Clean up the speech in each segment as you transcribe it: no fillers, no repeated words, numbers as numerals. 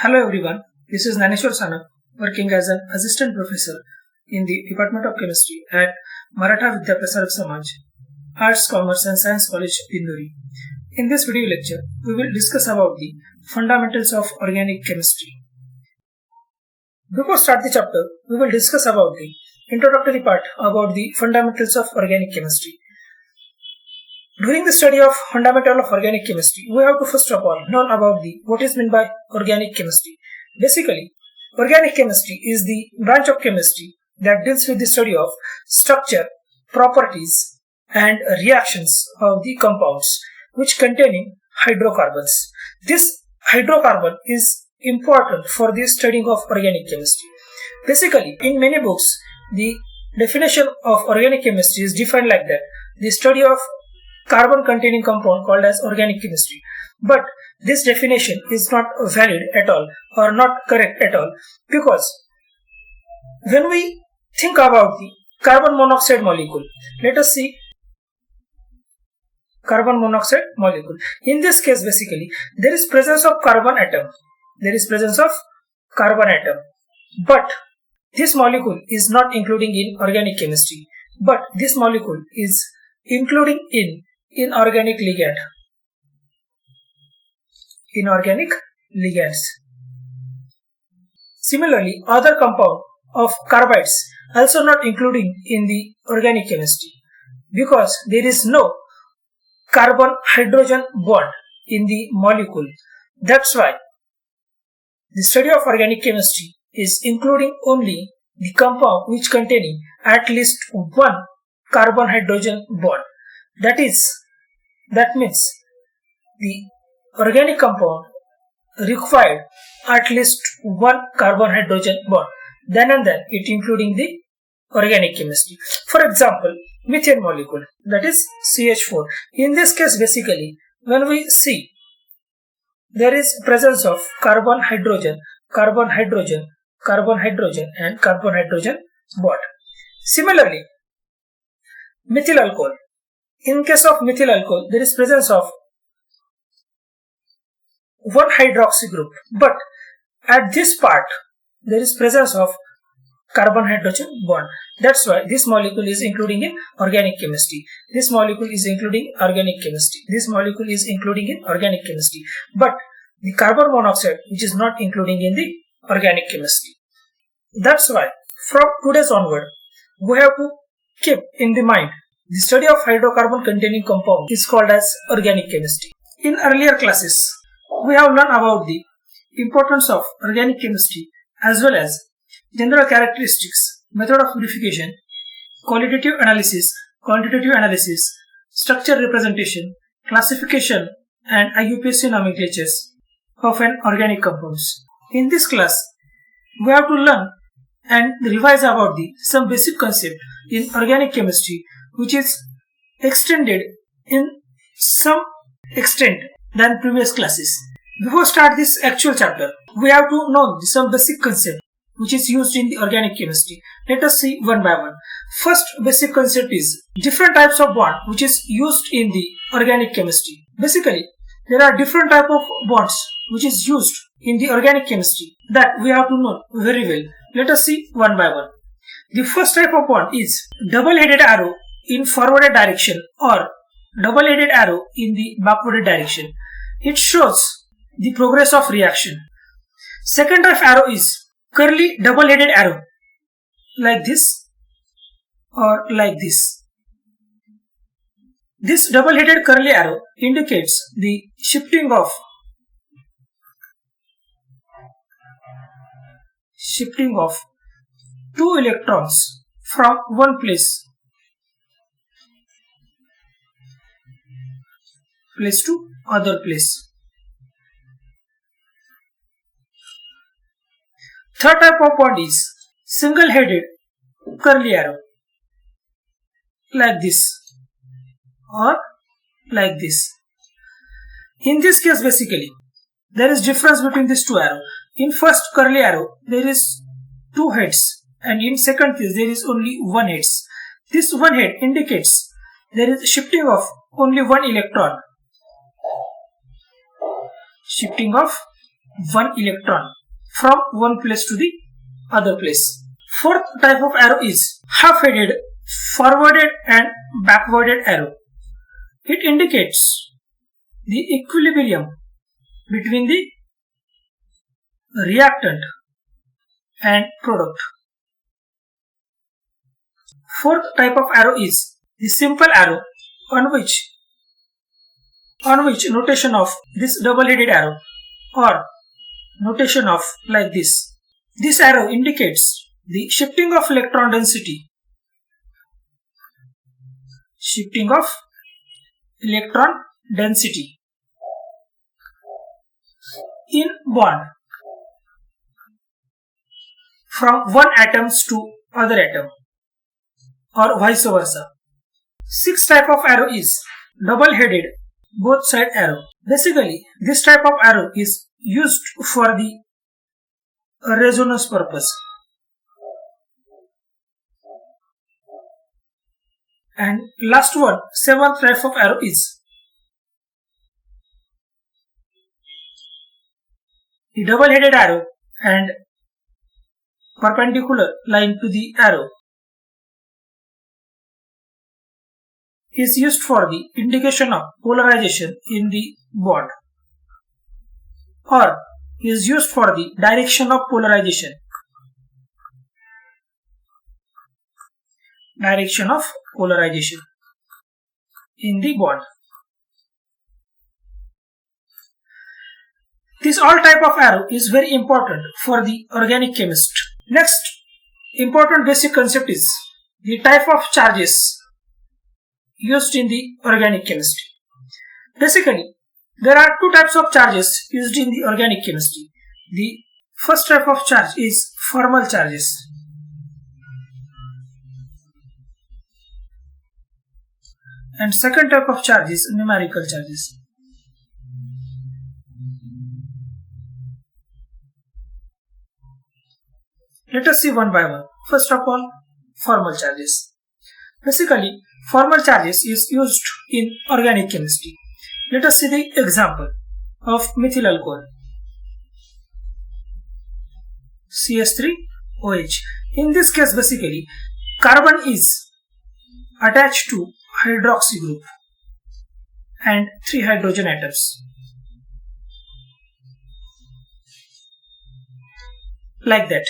Hello everyone, this is Naneshwar Sanak, working as an assistant professor in the Department of Chemistry at Maratha Vidya Prasarak Samaj, Arts, Commerce and Science College, Dindori. In this video lecture, we will discuss about the fundamentals of organic chemistry. Before start the chapter, we will discuss about the introductory part about the fundamentals of organic chemistry. During the study of fundamental of organic chemistry, we have to first of all know about what is meant by organic chemistry. Basically, organic chemistry is the branch of chemistry that deals with the study of structure, properties, and reactions of the compounds which containing hydrocarbons. This hydrocarbon is important for the studying of organic chemistry. Basically, in many books, the definition of organic chemistry is defined like that: the study of carbon containing compound called as organic chemistry. But this definition is not valid at all or not correct at all, because when we think about the carbon monoxide molecule, let us see carbon monoxide molecule. In this case, basically, there is presence of carbon atom. But this molecule is not including in organic chemistry. But this molecule is including in inorganic ligands. Similarly, other compound of carbides also not including in the organic chemistry, because there is no carbon hydrogen bond in the molecule. That's why the study of organic chemistry is including only the compound which containing at least one carbon hydrogen bond. That means the organic compound required at least one carbon hydrogen bond. Then it including the organic chemistry. For example, methane molecule, that is CH4. In this case, basically, when we see there is presence of carbon hydrogen and carbon hydrogen bond. Similarly, methyl alcohol. In case of methyl alcohol, there is presence of one hydroxy group, but at this part there is presence of carbon hydrogen bond. That's why this molecule is including in organic chemistry. But the carbon monoxide, which is not including in the organic chemistry. That's why from today's onward, we have to keep in the mind the study of hydrocarbon containing compound is called as organic chemistry. In earlier classes, we have learned about the importance of organic chemistry as well as general characteristics, method of purification, qualitative analysis, quantitative analysis, structure representation, classification, and IUPAC nomenclatures of an organic compounds. In this class, we have to learn and revise about some basic concept in organic chemistry, which is extended in some extent than previous classes. Before start this actual chapter, we have to know some basic concept which is used in the organic chemistry. Let us see one by one. First basic concept is different types of bond which is used in the organic chemistry. Basically, there are different type of bonds which is used in the organic chemistry that we have to know very well. Let us see one by one. The first type of bond is double-headed arrow in forwarded direction or double-headed arrow in the backward direction. It shows the progress of reaction. Second type of arrow is curly double-headed arrow, like this or like this. This double-headed curly arrow indicates the shifting of two electrons from one place to other place. Third type of bond is single-headed curly arrow, like this or like this. In this case, basically, there is difference between these two arrows. In first curly arrow, there is two heads, and in second case, there is only one head. This one head indicates there is shifting of only one electron one electron from one place to the other place. Fourth type of arrow is half-headed forwarded and backwarded arrow. It indicates the equilibrium between the reactant and product. Fourth type of arrow is the simple arrow on which notation of this double-headed arrow or notation of like this. This arrow indicates the shifting of electron density. Shifting of electron density in bond from one atom to other atom or vice versa. Sixth type of arrow is double-headed both side arrow. Basically, this type of arrow is used for the resonance purpose. And last one, seventh type of arrow is the double-headed arrow and perpendicular line to the arrow is used for the indication of polarization in the bond or is used for the direction of polarization. Direction of polarization in the bond. This all type of arrow is very important for the organic chemist. Next important basic concept is the type of charges used in the organic chemistry. Basically, there are two types of charges used in the organic chemistry. The first type of charge is formal charges. And second type of charge is numerical charges. Let us see one by one. First of all, formal charges. Basically, formal charges is used in organic chemistry. Let us see the example of methyl alcohol, CH3OH. In this case, basically, carbon is attached to hydroxy group and 3 hydrogen atoms. Like that.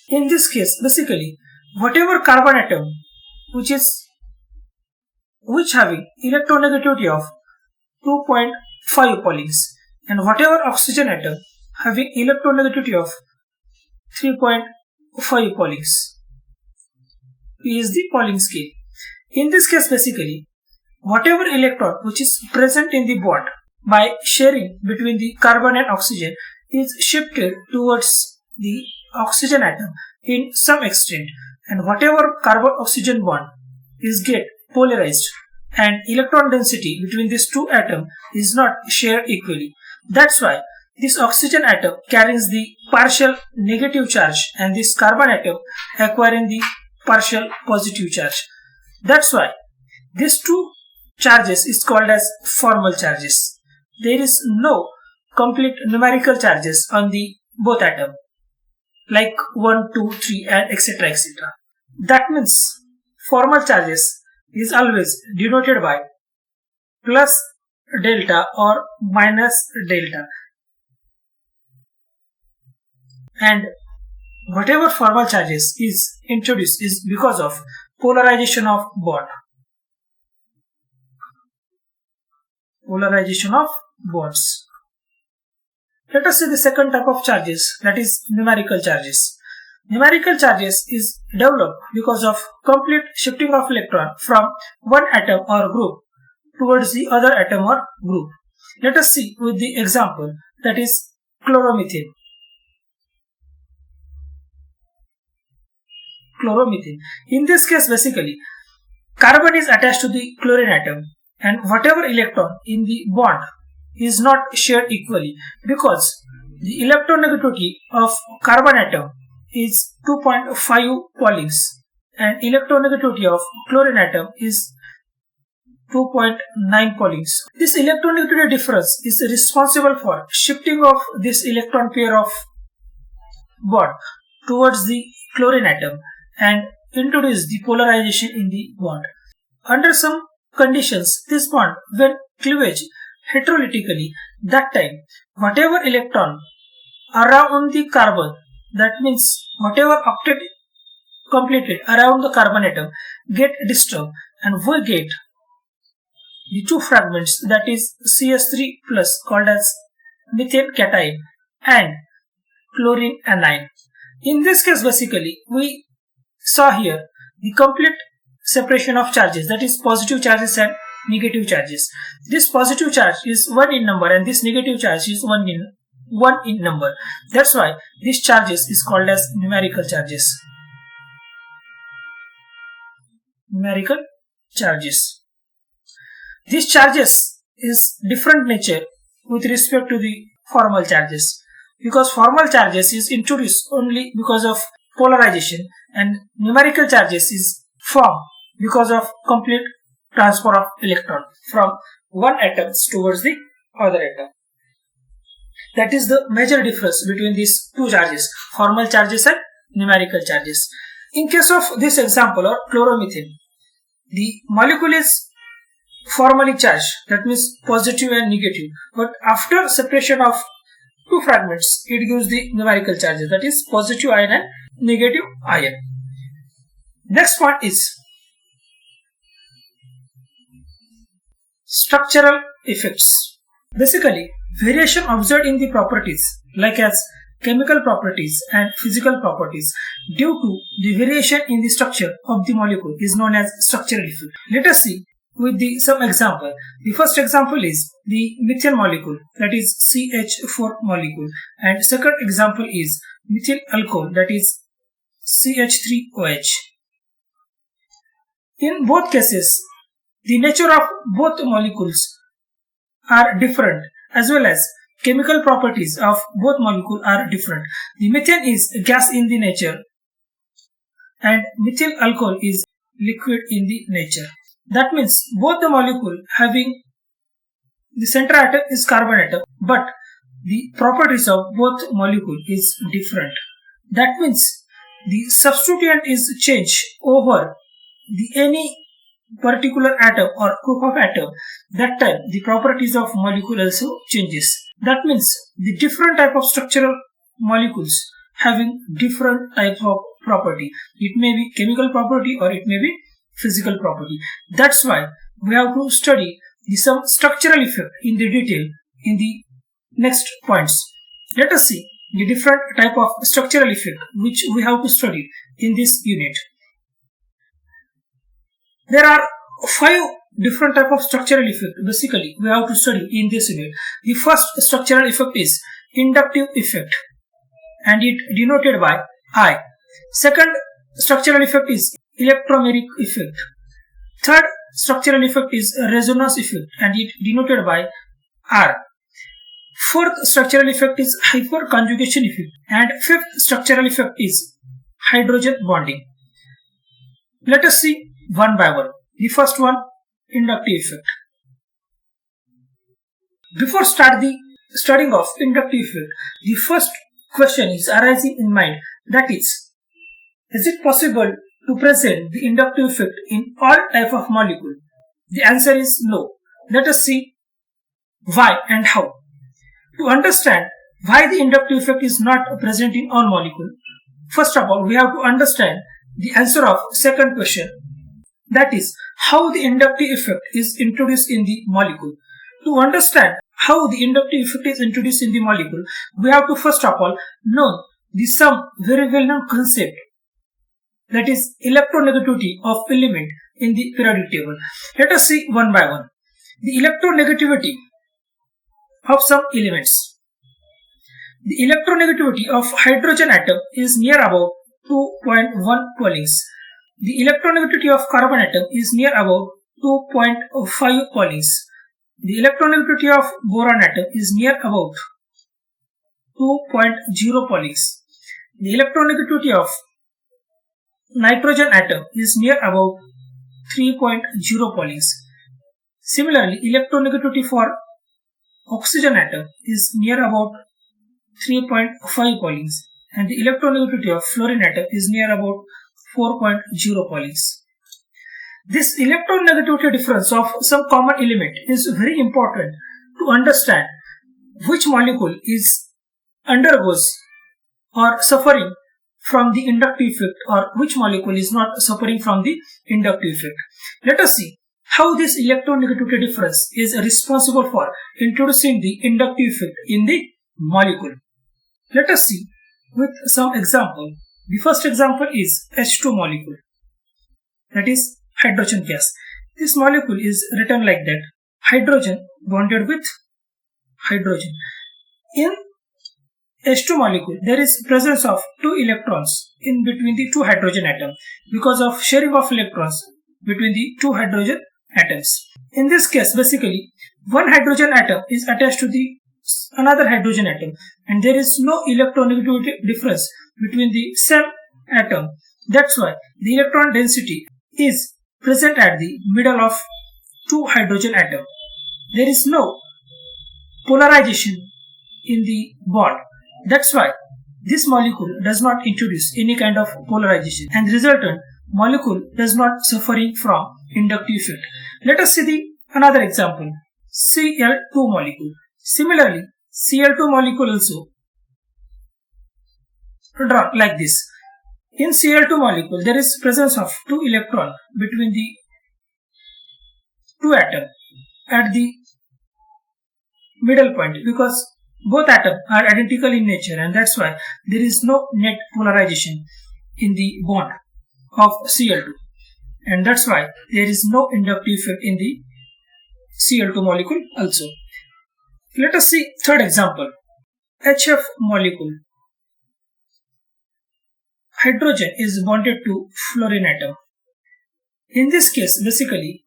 In this case, basically, whatever carbon atom which having electronegativity of 2.5 Paulings and whatever oxygen atom having electronegativity of 3.5 Paulings. P is the Pauling scale. In this case, basically, whatever electron which is present in the bond by sharing between the carbon and oxygen is shifted towards the oxygen atom in some extent, and whatever carbon-oxygen bond is get polarized and electron density between these two atoms is not shared equally. That's why this oxygen atom carries the partial negative charge and this carbon atom acquiring the partial positive charge. That's why these two charges is called as formal charges. There is no complete numerical charges on the both atoms like 1, 2, 3 and etc. etc. That means formal charges is always denoted by plus delta or minus delta, and whatever formal charges is introduced is because of polarization of bond. Polarization of bonds. Let us see the second type of charges, that is numerical charges. Numerical charges is developed because of complete shifting of electron from one atom or group towards the other atom or group. Let us see with the example, that is chloromethane. Chloromethane. In this case, basically, carbon is attached to the chlorine atom and whatever electron in the bond is not shared equally because the electronegativity of carbon atom is 2.5 Paulings and electronegativity of chlorine atom is 2.9 Paulings. This electronegativity difference is responsible for shifting of this electron pair of bond towards the chlorine atom and introduce the polarization in the bond. Under some conditions, this bond, when cleavage heterolytically, that time whatever electron around the carbon, that means whatever octet completed around the carbon atom, get disturbed, and we get the two fragments, that is CH3 plus called as methane cation and chlorine anion. In this case, basically we saw here the complete separation of charges, that is positive charges and negative charges. This positive charge is 1 in number and this negative charge is 1 in number. That's why these charges is called as numerical charges. Numerical charges. These charges is different nature with respect to the formal charges, because formal charges is introduced only because of polarization and numerical charges is formed because of complete transfer of electron from one atom towards the other atom. That is the major difference between these two charges, formal charges and numerical charges. In case of this example or chloromethane, the molecule is formally charged, that means positive and negative, but after separation of two fragments it gives the numerical charges, that is positive ion and negative ion. Next point is structural effects. Basically, variation observed in the properties like as chemical properties and physical properties due to the variation in the structure of the molecule is known as structural effect. Let us see with some example. The first example is the methane molecule, that is CH4 molecule, and second example is methyl alcohol, that is CH3OH. In both cases, the nature of both molecules are different, as well as chemical properties of both molecules are different. The methane is gas in the nature and methyl alcohol is liquid in the nature. That means both the molecule having the center atom is carbon atom, but the properties of both molecule is different. That means the substituent is changed over any particular atom or group of atom. That time the properties of molecule also changes. That means the different type of structural molecules having different types of property. It may be chemical property or it may be physical property. That's why we have to study some structural effect in the detail in the next points. Let us see the different type of structural effect which we have to study in this unit. There are 5 different type of structural effect basically we have to study in this unit. The first structural effect is inductive effect and it denoted by I. Second structural effect is electromeric effect. Third structural effect is resonance effect and it denoted by R. Fourth structural effect is hyperconjugation effect and fifth structural effect is hydrogen bonding. Let us see one by one. The first one, inductive effect. Before studying of inductive effect, the first question is arising in mind, that is it possible to present the inductive effect in all type of molecule? The answer is no. Let us see why and how. To understand why the inductive effect is not present in all molecule, first of all we have to understand the answer of second question, that is how the inductive effect is introduced in the molecule. To understand how the inductive effect is introduced in the molecule, we have to first of all know some very well known concept, that is electronegativity of element in the periodic table. Let us see one by one. The electronegativity of some elements. The electronegativity of hydrogen atom is near about 2.1 Paulings. The electronegativity of carbon atom is near about 2.5 Paulings. The electronegativity of boron atom is near about 2.0 Paulings. The electronegativity of nitrogen atom is near about 3.0 Paulings. Similarly, electronegativity for oxygen atom is near about 3.5 Paulings, and the electronegativity of fluorine atom is near about 4.0 Paulings. This electronegativity difference of some common element is very important to understand which molecule is undergoes or suffering from the inductive effect or which molecule is not suffering from the inductive effect. Let us see how this electronegativity difference is responsible for introducing the inductive effect in the molecule. Let us see with some example. The first example is H2 molecule, that is hydrogen gas. This molecule is written like that: hydrogen bonded with hydrogen. In H2 molecule, there is presence of 2 electrons in between the 2 hydrogen atoms because of sharing of electrons between the 2 hydrogen atoms. In this case, basically, one hydrogen atom is attached to the another hydrogen atom, and there is no electronegativity difference between the same atom. That's why the electron density is present at the middle of 2 hydrogen atom. There is no polarization in the bond. That's why this molecule does not introduce any kind of polarization, and resultant molecule does not suffering from inductive effect. Let us see another example: Cl2 molecule. Similarly, Cl2 molecule also drawn like this. In Cl2 molecule, there is presence of 2 electrons between the 2 atoms at the middle point because both atoms are identical in nature, and that's why there is no net polarization in the bond of Cl2, and that's why there is no inductive effect in the Cl2 molecule also. Let us see third example: HF molecule. Hydrogen is bonded to fluorine atom. In this case, basically,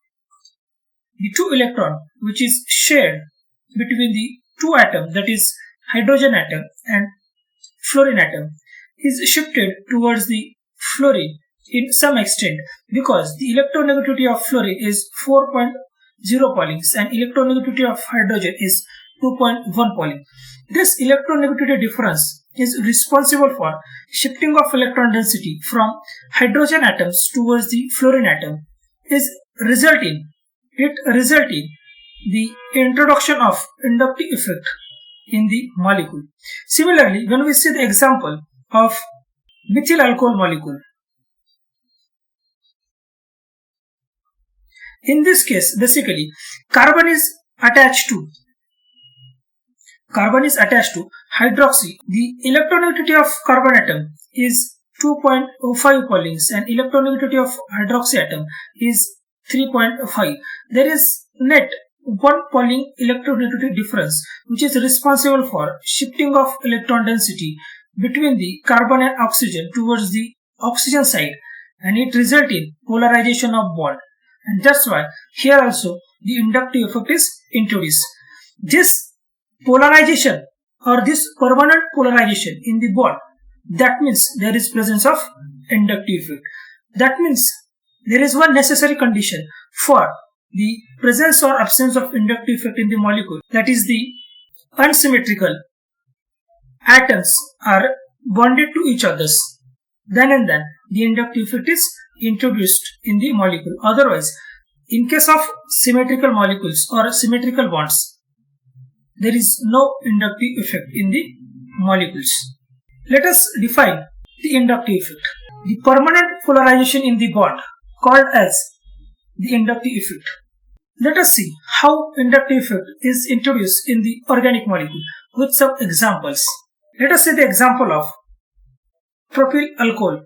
the 2 electron which is shared between the 2 atoms, that is hydrogen atom and fluorine atom, is shifted towards the fluorine in some extent because the electronegativity of fluorine is 4.0 Paulings and electronegativity of hydrogen is 2.1 Pauling. This electronegativity difference is responsible for shifting of electron density from hydrogen atoms towards the fluorine atom. It result in the introduction of inductive effect in the molecule. Similarly, when we see the example of methyl alcohol molecule, in this case, basically, carbon is attached to hydroxy. The electronegativity of carbon atom is 2.05 Paulings and electronegativity of hydroxy atom is 3.5. There is net 1 Pauling electronegativity difference which is responsible for shifting of electron density between the carbon and oxygen towards the oxygen side, and it results in polarization of bond, and that's why here also the inductive effect is introduced. This polarization or this permanent polarization in the bond, that means there is presence of inductive effect. That means there is one necessary condition for the presence or absence of inductive effect in the molecule, that is the unsymmetrical atoms are bonded to each others. Then and then the inductive effect is introduced in the molecule. Otherwise, in case of symmetrical molecules or symmetrical bonds, there is no inductive effect in the molecules. Let us define the inductive effect. The permanent polarization in the bond called as the inductive effect. Let us see how inductive effect is introduced in the organic molecule with some examples. Let us see the example of propyl alcohol,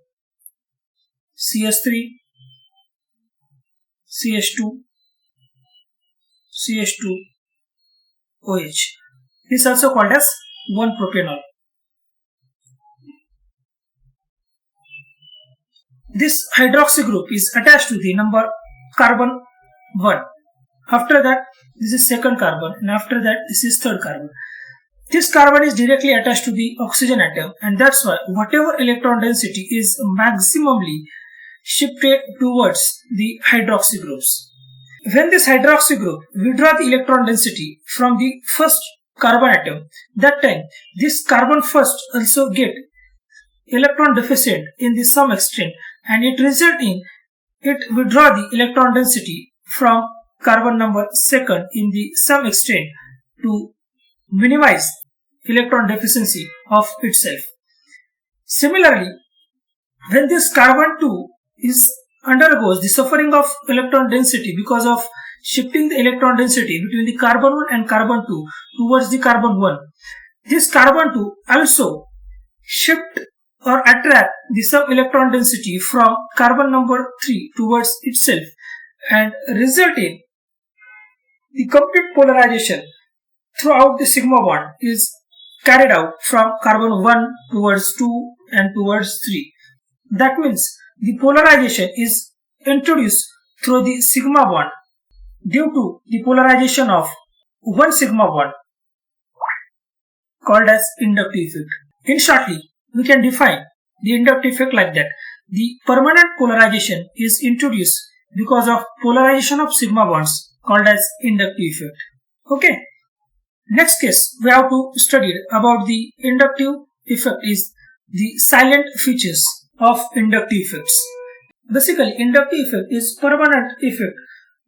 CH3, CH2, CH2, OH. This is also called as 1-propanol. This hydroxy group is attached to the number carbon 1. After that, this is second carbon, and after that, this is third carbon. This carbon is directly attached to the oxygen atom, and that's why whatever electron density is maximally shifted towards the hydroxy groups. When this hydroxy group withdraw the electron density from the first carbon atom, that time this carbon first also get electron deficient in the some extent, and it result in it withdraw the electron density from carbon number second in the some extent to minimize electron deficiency of itself. Similarly, when this carbon 2 is undergoes the suffering of electron density because of shifting the electron density between the carbon 1 and carbon 2 towards the carbon 1, this carbon 2 also shift or attract the some electron density from carbon number 3 towards itself and result in the complete polarization throughout the sigma bond is carried out from carbon 1 towards 2 and towards 3. That means the polarization is introduced through the sigma bond due to the polarization of one sigma bond called as inductive effect. In shortly, we can define the inductive effect like that. The permanent polarization is introduced because of polarization of sigma bonds called as inductive effect. Okay. Next case we have to study about the inductive effect is the silent features of inductive effects. Basically, inductive effect is permanent effect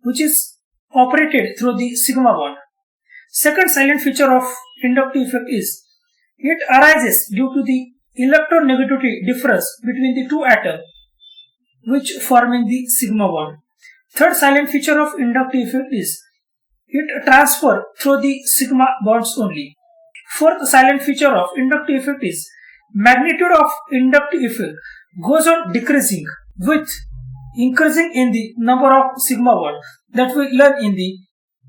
which is operated through the sigma bond. Second silent feature of inductive effect is it arises due to the electronegativity difference between the two atoms which forming the sigma bond. Third silent feature of inductive effect is it transfer through the sigma bonds only. Fourth silent feature of inductive effect is magnitude of inductive effect goes on decreasing with increasing in the number of sigma bonds that we learn in the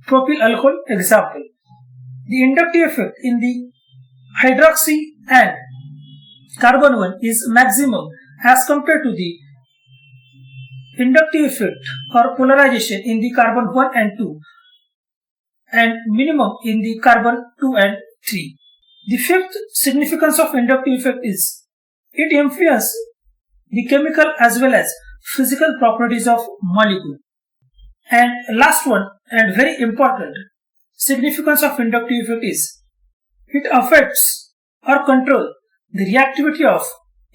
propyl alcohol example. The inductive effect in the hydroxy and carbon 1 is maximum as compared to the inductive effect or polarization in the carbon 1 and 2 and minimum in the carbon 2 and 3. The fifth significance of inductive effect is it influences the chemical as well as physical properties of molecule. And last one and very important significance of inductive effect is it affects or controls the reactivity of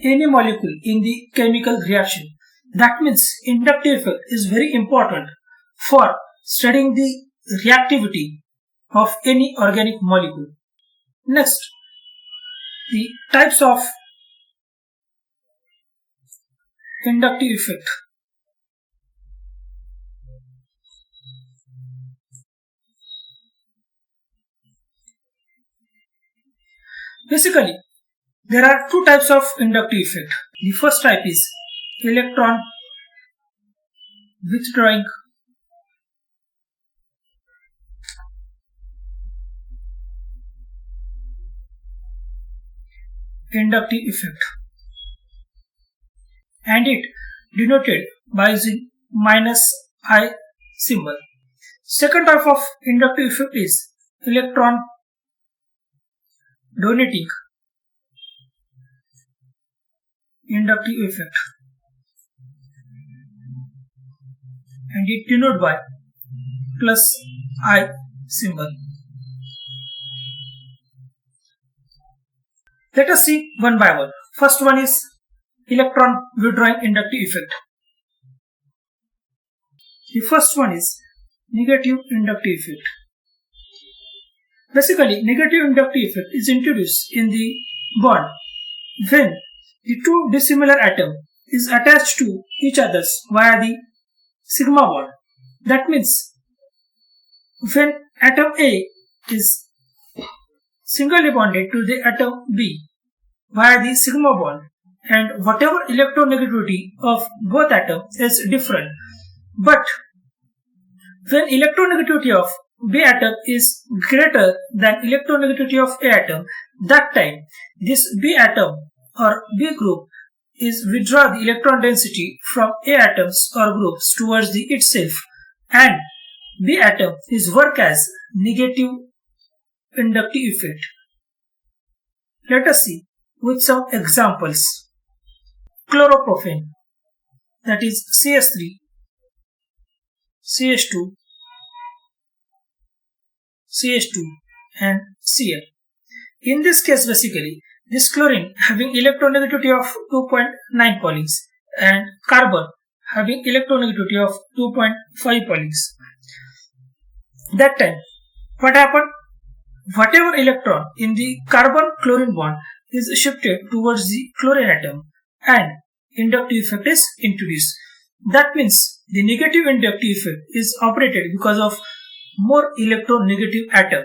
any molecule in the chemical reaction. That means inductive effect is very important for studying the reactivity of any organic molecule. Next, the types of inductive effect. Basically, there are two types of inductive effect. The first type is electron withdrawing inductive effect, and it denoted by using -I symbol. Second type of inductive effect is electron donating inductive effect, and it denoted by +I symbol. Let us see one by one. First one is electron withdrawing inductive effect. The first one is negative inductive effect. Basically, negative inductive effect is introduced in the bond when the two dissimilar atoms is attached to each other via the sigma bond. That means when atom A is singly bonded to the atom B via the sigma bond, and whatever electronegativity of both atoms is different, but when electronegativity of B atom is greater than electronegativity of A atom, that time this B atom or B group is withdraw the electron density from A atoms or groups towards the itself, and B atom is work as negative inductive effect. Let us see with some examples. Chloropropane, that is CH3, CH2 CH2 and Cl. In this case, basically, this chlorine having electronegativity of 2.9 Paulings and carbon having electronegativity of 2.5 Paulings. That time, what happened? Whatever electron in the carbon-chlorine bond is shifted towards the chlorine atom and inductive effect is introduced. That means the negative inductive effect is operated because of more electronegative atom,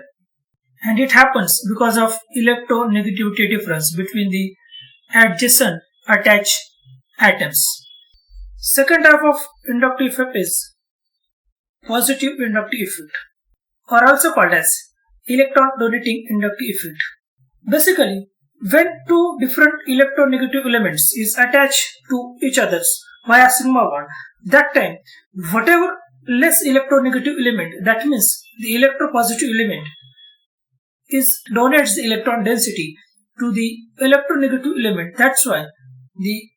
and it happens because of electronegativity difference between the adjacent attached atoms. Second type of inductive effect is positive inductive effect, or also called as electron donating inductive effect. Basically, when two different electronegative elements is attached to each other via sigma bond, that time whatever less electronegative element, that means the electropositive element, is donates the electron density to the electronegative element. That's why the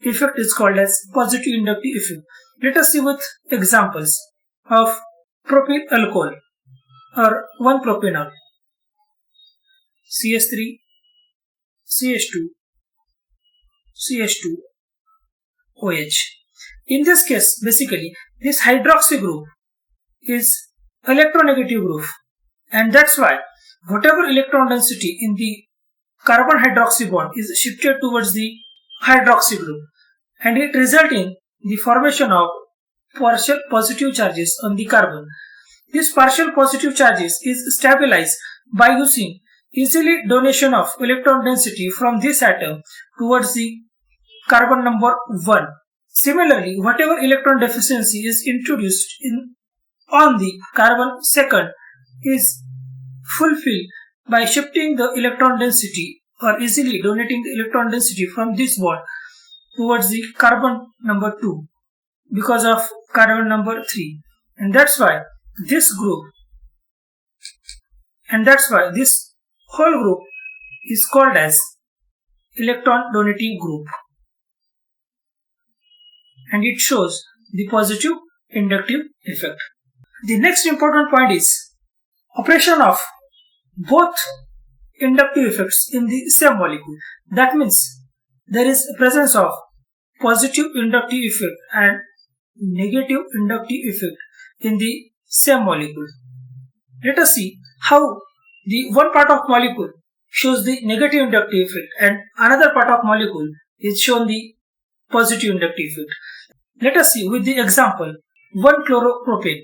effect is called as positive inductive effect. Let us see with examples of propyl alcohol or 1-propanol, CH3, CH2, CH2, OH. In this case, basically, this hydroxy group is electronegative group, and that's why whatever electron density in the carbon hydroxy bond is shifted towards the hydroxy group, and it results in the formation of partial positive charges on the carbon. This partial positive charges is stabilized by using easily donation of electron density from this atom towards the carbon number 1. Similarly, whatever electron deficiency is introduced on the carbon 2 is fulfilled by shifting the electron density or easily donating the electron density from this bond towards the carbon number 2 because of carbon number 3. And that's why this whole group is called as electron donating group, and it shows the positive inductive effect. The next important point is operation of both inductive effects in the same molecule. That means there is presence of positive inductive effect and negative inductive effect in the same molecule. Let us see how the one part of molecule shows the negative inductive effect and another part of molecule is shown the positive inductive effect. Let us see with the example 1-chloropropane.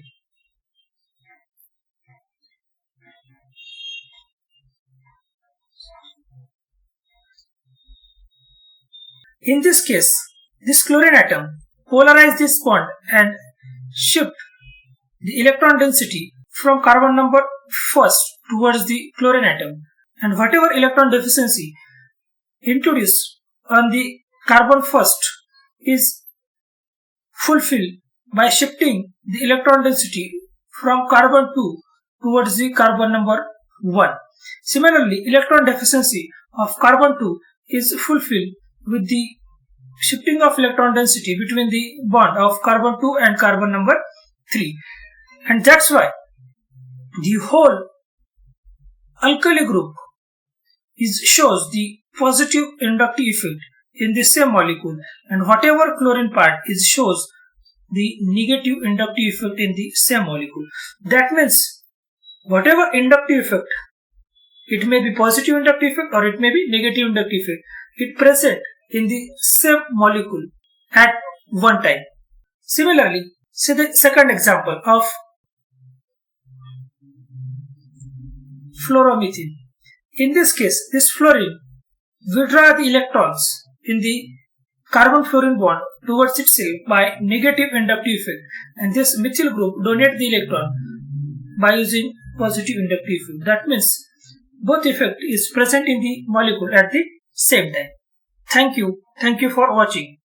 In this case, this chlorine atom polarize this bond and shift the electron density from carbon number 1 towards the chlorine atom, and whatever electron deficiency introduced on the carbon 1 is fulfilled by shifting the electron density from carbon 2 towards the carbon number 1. Similarly, electron deficiency of carbon 2 is fulfilled with the shifting of electron density between the bond of carbon 2 and carbon number 3. And that's why the whole alkali group shows the positive inductive effect in the same molecule, and whatever chlorine part shows the negative inductive effect in the same molecule. That means whatever inductive effect, it may be positive inductive effect or it may be negative inductive effect, it present in the same molecule at one time. Similarly, see the second example of fluoromethane. In this case, this fluorine withdraw the electrons in the carbon-fluorine bond towards itself by negative inductive effect, and this methyl group donate the electron by using positive inductive effect. That means both effect is present in the molecule at the same time. Thank you for watching.